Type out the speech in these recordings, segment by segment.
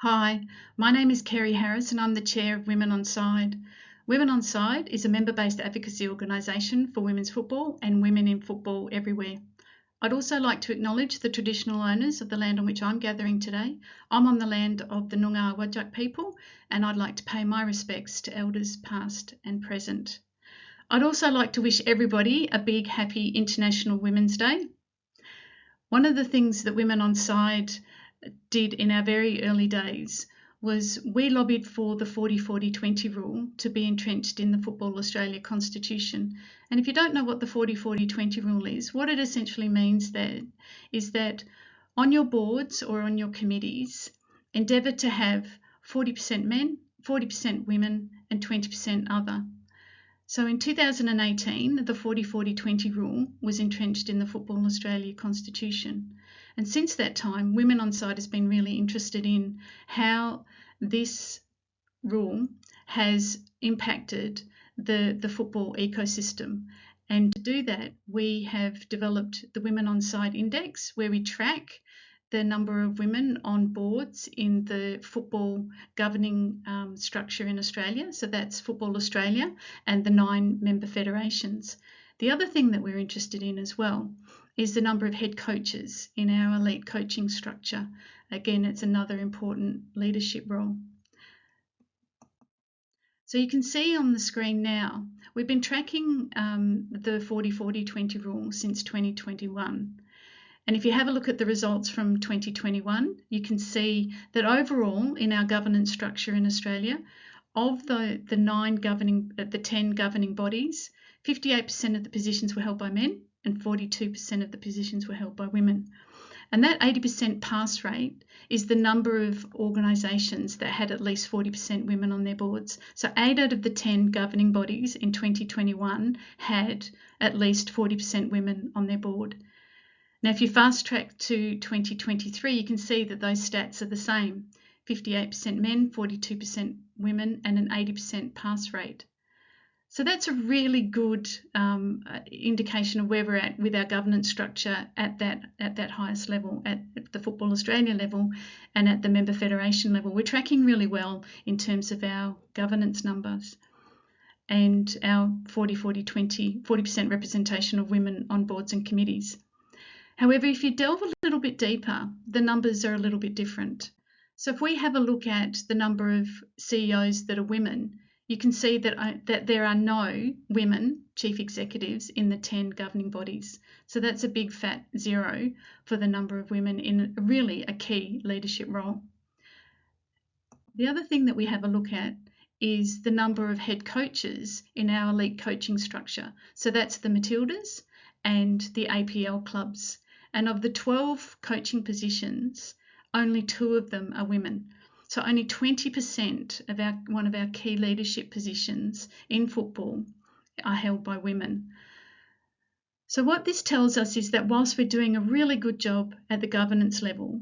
Hi, my name is Kerry Harris and I'm the Chair of Women Onside. Women Onside is a member-based advocacy organisation for women's football and women in football everywhere. I'd also like to acknowledge the traditional owners of the land on which I'm gathering today. I'm on the land of the Noongar Whadjuk people and I'd like to pay my respects to elders past and present. I'd also like to wish everybody a big happy International Women's Day. One of the things that Women Onside did in our very early days was we lobbied for the 40-40-20 rule to be entrenched in the Football Australia Constitution. And if you don't know what the 40-40-20 rule is, what it essentially means is that on your boards or on your committees, endeavour to have 40% men, 40% women and 20% other. So in 2018, the 40-40-20 rule was entrenched in the Football Australia Constitution. And since that time, Women Onside has been really interested in how this rule has impacted the football ecosystem. And to do that, we have developed the Women Onside Index, where we track the number of women on boards in the football governing structure in Australia. So that's Football Australia and the 9 member federations. The other thing that we're interested in as well is the number of head coaches in our elite coaching structure. Again, it's another important leadership role. So you can see on the screen now, we've been tracking the 40-40-20 rule since 2021. And if you have a look at the results from 2021, you can see that overall in our governance structure in Australia, of the 10 governing bodies, 58% of the positions were held by men and 42% of the positions were held by women. And that 80% pass rate is the number of organisations that had at least 40% women on their boards. So 8 out of the 10 governing bodies in 2021 had at least 40% women on their board. Now, if you fast track to 2023, you can see that those stats are the same. 58% men, 42% women, and an 80% pass rate. So that's a really good indication of where we're at with our governance structure at that highest level, at the Football Australia level and at the member federation level. We're tracking really well in terms of our governance numbers and our 40% representation of women on boards and committees. However, if you delve a little bit deeper, the numbers are a little bit different. So if we have a look at the number of CEOs that are women, you can see that there are no women chief executives in the 10 governing bodies. So that's a big fat 0 for the number of women in really a key leadership role. The other thing that we have a look at is the number of head coaches in our elite coaching structure. So that's the Matildas and the APL clubs. And of the 12 coaching positions, only 2 of them are women. So only 20% of one of our key leadership positions in football are held by women. So what this tells us is that whilst we're doing a really good job at the governance level,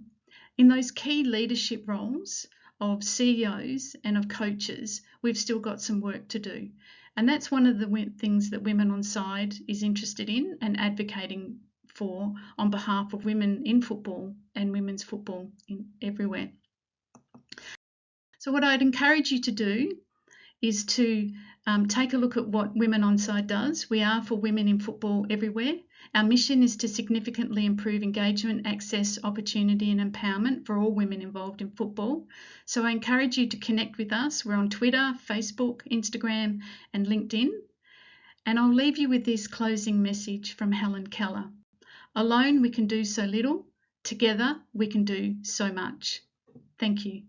in those key leadership roles of CEOs and of coaches, we've still got some work to do. And that's one of the things that Women Onside is interested in and advocating for on behalf of women in football and women's football everywhere. So what I'd encourage you to do is to take a look at what Women Onside does. We are for women in football everywhere. Our mission is to significantly improve engagement, access, opportunity and empowerment for all women involved in football. So I encourage you to connect with us. We're on Twitter, Facebook, Instagram and LinkedIn. And I'll leave you with this closing message from Helen Keller. Alone we can do so little, together we can do so much. Thank you.